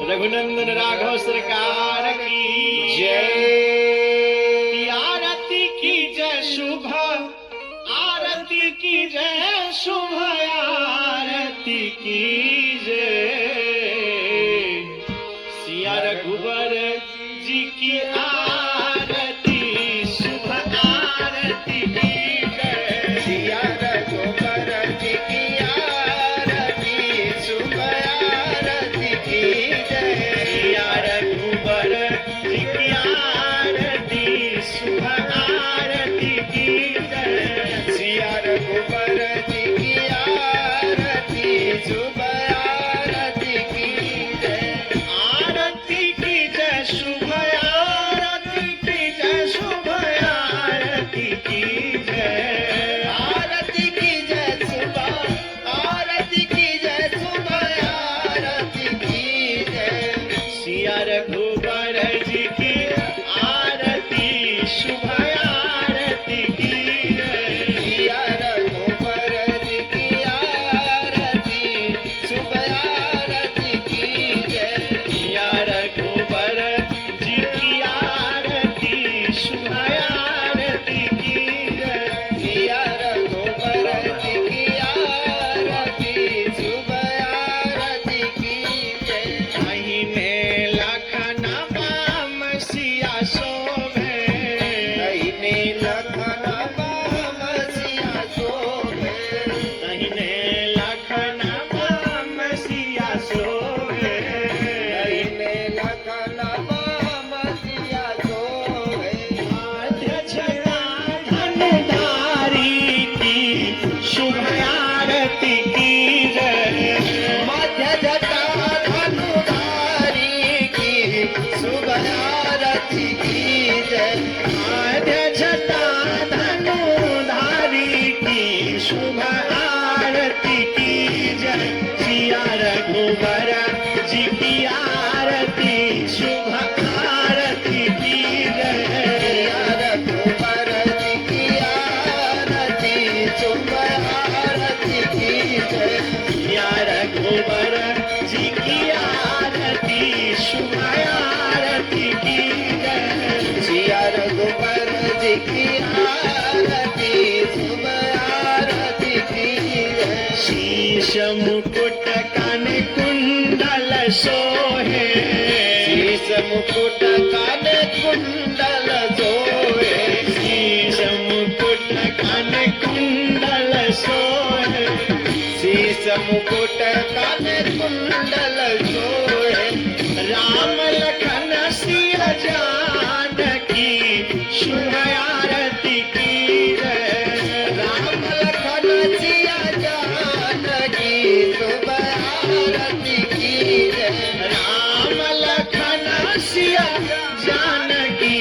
रघुनंदन राघव सरकार की जय। आरती की जय शुभ, आरती की जय शुभ, आरती की जय। सिया रघुबर जी की आरती, शुभ आरती की जय। सिया रघुबर जी की आरती, शुभ आरती की जय। सिया रघुबर जी की आरती, शुभ आरती की जय। सिया रघुबर जी की आरती, शुभ आरती की जय। आरती की जय शुभ, आरती की जय शुभ, आरती की जय। आरती की जय शुभ, आरती की जय शुभ, आरती की जय। सिया रघुबर जी की आरती, शुभ आरती की जय। सिया रघुबर जी की आरती, शुभ आरती की जय। सिया रघुबर जी की आरती, शुभ आरती की जय। सिया रघुबर जी की आरती, शुभ आरती की जय। दाहिने लखन बाम सिया शोभे, दाहिने लखन बाम सिया शोभे। दाहिने लखन बाम सिया शोभे। दाहिने लखन बाम सिया शोभे। आद्य छटा धनुधारी की शुभ आरती की जय। मध्य जटा धनुधारी की, शुभ आरती की जय। आद्य छटा धनुधारी की शुभ आरती की जय। सिया रघुबर जी की आरती, शुभ आरती की जय। सिया रघुबर जी की आरती, शुभ आरती की जय। सिया रघुबर जी की आरती, शुभ आरती की जय। सिया रघुबर जी की आरती, शुभ आरती की जय। शीश मुकुट कान कुंडल सोहे, शीश मुकुट कान कुंडल सोहे। शीश मुकुट कान कुंडल सोहे। शीश मुकुट कान कुंडल सोहे। राम लखन सिया जानकी, शुभ आरती की जय। राम लखन सिया जानकी, शुभ आरती की जय। राम लखन सिया जानकी,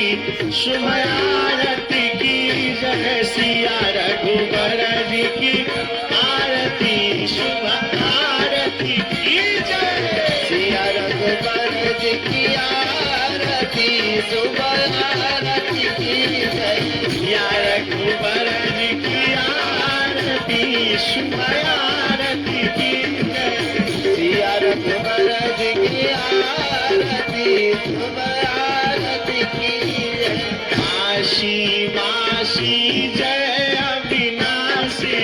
शुभ आरती की जय। सिया रघुबर जी की आरती, शुभ आरती की जय। सिया रघुबर जी की आरती, शुभ आरती की जय। सिया रघुबर जी की आरती, शुभ आरती की जय। सिया रघुबर जी की आरती, शुभ आरती की जय। काशी वासी जय अविनाशी,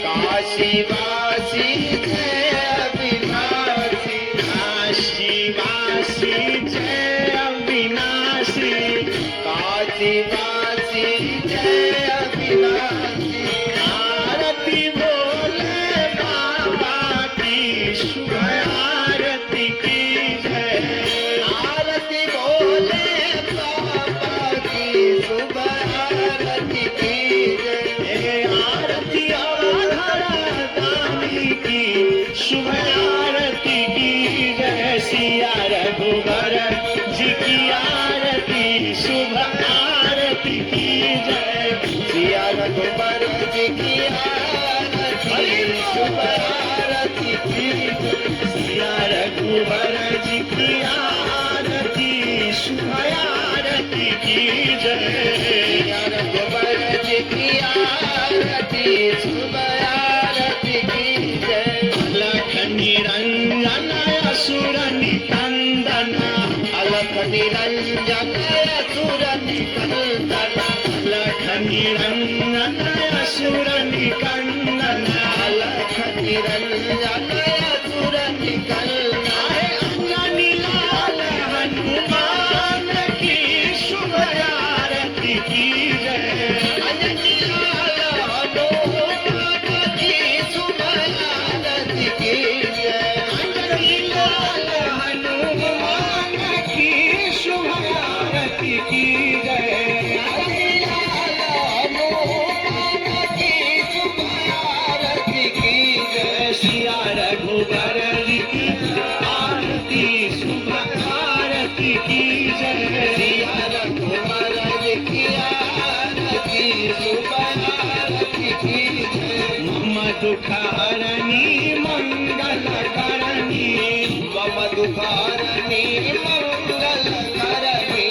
काशी वासी जय अविनाशी। काशी वासी जय अविनाशी। काशी वासी जय अविनाशी। आरती बोले बाबा की, शुभ आरती की जय। आरती बोले बाबा की, शुभ आरती की जय। आरती अवधरा दानी की, शुभ आरती की जय। सिया रघुबर जी की आरती, शुभ आरती की जय। सिया रघुबर जी की आरती, शुभ आरती की जय। सिया रघुबर जी की आरती, शुभ आरती की जय। सिया रघुबर जी की आरती, शुभ आरती की जय। लख निरंजन असुर निकंदन, असुर निकंदन लख निरंजन असुर निकंदन लख निरंजन असुर निकंदन अंजनी लाल हनुमान की शुभ आरती की जय अंजनी लाल हनुमान की शुभ आरती की जय अंजनी लाल हनुमान की शुभ आरती की जय अंजनी लाल हनुमान की शुभ आरती की जय सिया रघुबर जी की आरती शुभ आरती की जय सिया रघुबर जी की आरती शुभ आरती की जय मम दुख हरणी मंगल करणी मम दुखारणी मंगल करणी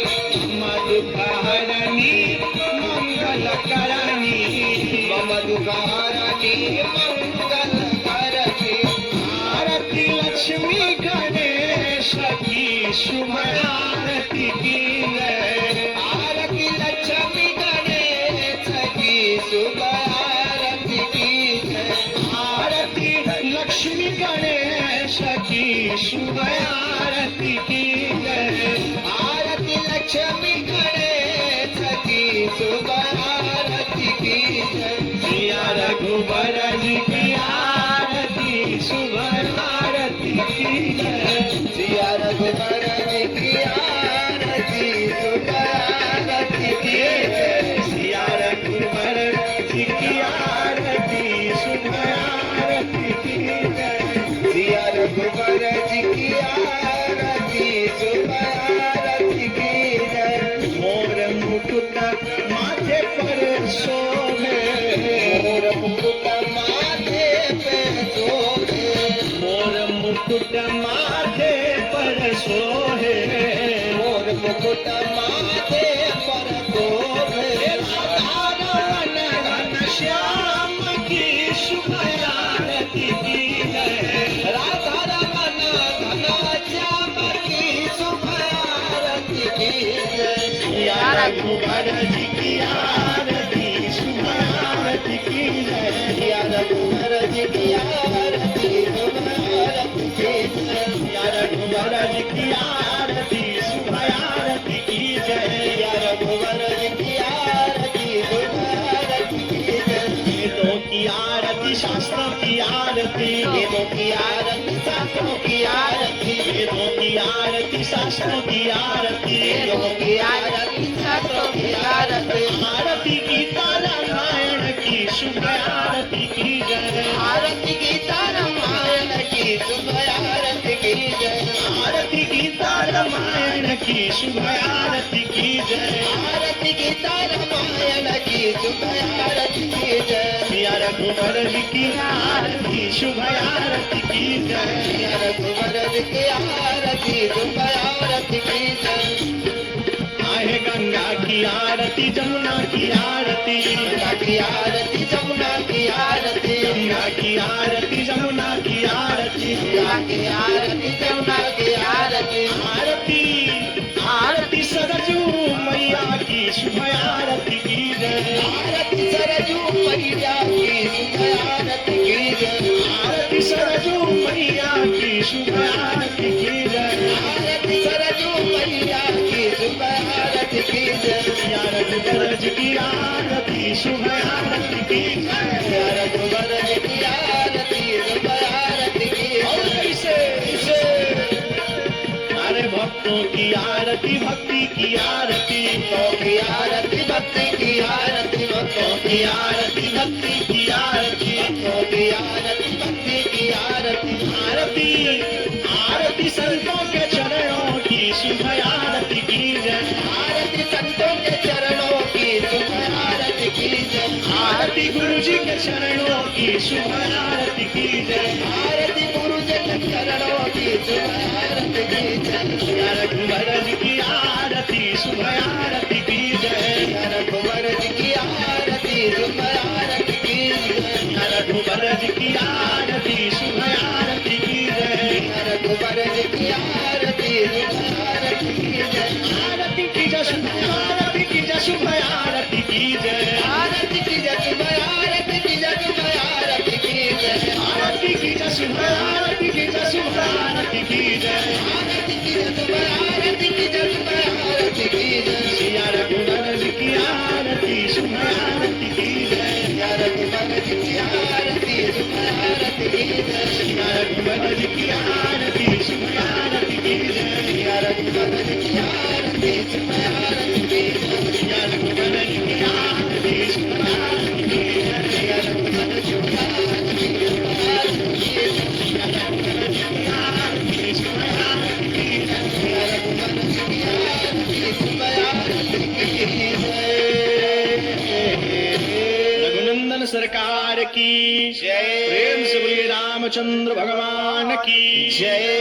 मम दुख हरणी मंगल करणी मम दुखारणी मंगल करणी आरती लक्ष्मी गणेश की शुभ आरती की जय आरती लक्ष्मी गणेश की शुभ आरती की जय आरती लक्ष्मी गणेश की शुभ आरती की जय आरती लक्ष्मी गणेश की शुभ आरती की जय सिया रघुबर जी की आरती शुभ आरती की जय सिया रघुबर जी की आरती शुभ आरती की जय सिया रघुबर जी की आरती शुभ आरती की जय सिया रघुबर जी की आरती शुभ आरती की जय मोर मुकुट माथे पर शोभे मोर मुकुट माथे पे शोभे मोर मुकुट माथे पर सोहे मोर मुकुट माथे पर शोभे राधारमण घन श्याम की शुभ आरती की जय राधा रमन घन श्याम की शुभ आरती की जय सिया रघुबर जी की आरती शुभ आरती की जय सिया रघुबर जी की आरती शुभ आरती की जय सिया रघुबर जी की आरती शुभ आरती की जय सिया रघुबर जी की आरती शुभ आरती की जय वेदों की आरती शास्त्रों की आरती वेदों की आरती शास्त्रों की आरती वेदों की आरती शास्त्रों की आरती वेदों की आरती शास्त्रों की आरती आरती गीता रामायण की शुभ आरती की जय आरती गीता रामायण की शुभ आरती की जय आरती गीता रामायण की शुभ आरती की जय आरती गीता रामायण की शुभ आरती की जय सिया रघुबर जी की आरती शुभ आरती की जय सिया रघुबर जी की आरती शुभ आरती की जय आहे गंगा की आरती जमुना की आरती गंगा की आरती जमुना की आरती गंगा की आरती जमुना की आरती गंगा की आरती जमुना की आरती आरती आरती सरजू मैया की शुभ आरती की जय आरती सरजू मैया की शुभ आरती की जय आरती सरजू मैया की शुभ आरती की जय आरती सरजू मैया की शुभ आरती की जय सिया रघुबर जी की आरती शुभ आरती की जय सिया रघुबर जी की आरती शुभ आरती की और जय कैसे कैसे अरे भक्तों की आरती भक्ति की आरती भक्तों की आरती भक्ति की आरती भक्तों की आरती भक्ति की आरती भक्तों की आरती भक्ति की आरती आरती आरती संतों के चरणों की शुभ आरती की जय आरती संतों के चरणों की शुभ आरती की जय आरती गुरु जी के चरणों की शुभ आरती की जय आरती गुरु जी के चरणों की शुभ आरती की जय सिया रघुबर जी की आरती शुभ आरती की जय सिया रघुबर जी की आरती शुभ आरती की जय सिया रघुबर जी की आरती शुभ आरती की जय रघुबर जी की आरती शुभ आरती की जय आरती आरती की जय शुभ आरती की जय आरती की जय शुभ आरती की जय शुभ आरती की जय सिया रघुवर जी की आरती शुभ आरती की जय सिया रघुवर जी की आरती शुभ आरती की जय सिया रघुवर जी की आरती शुभ आरती की जय सिया रघुवर जी की आरती शुभ आरती की जय सिया रघुवर जी की आरती शुभ आरती की जय सिया रघुवर जी की आरती शुभ आरती की जय सिया रघुवर जी की आरती शुभ आरती की जय सिया रघुवर जी की आरती शुभ आरती की जय रघुनंदन सरकार की जय प्रेम से बोलिए रामचंद्र भगवान की जय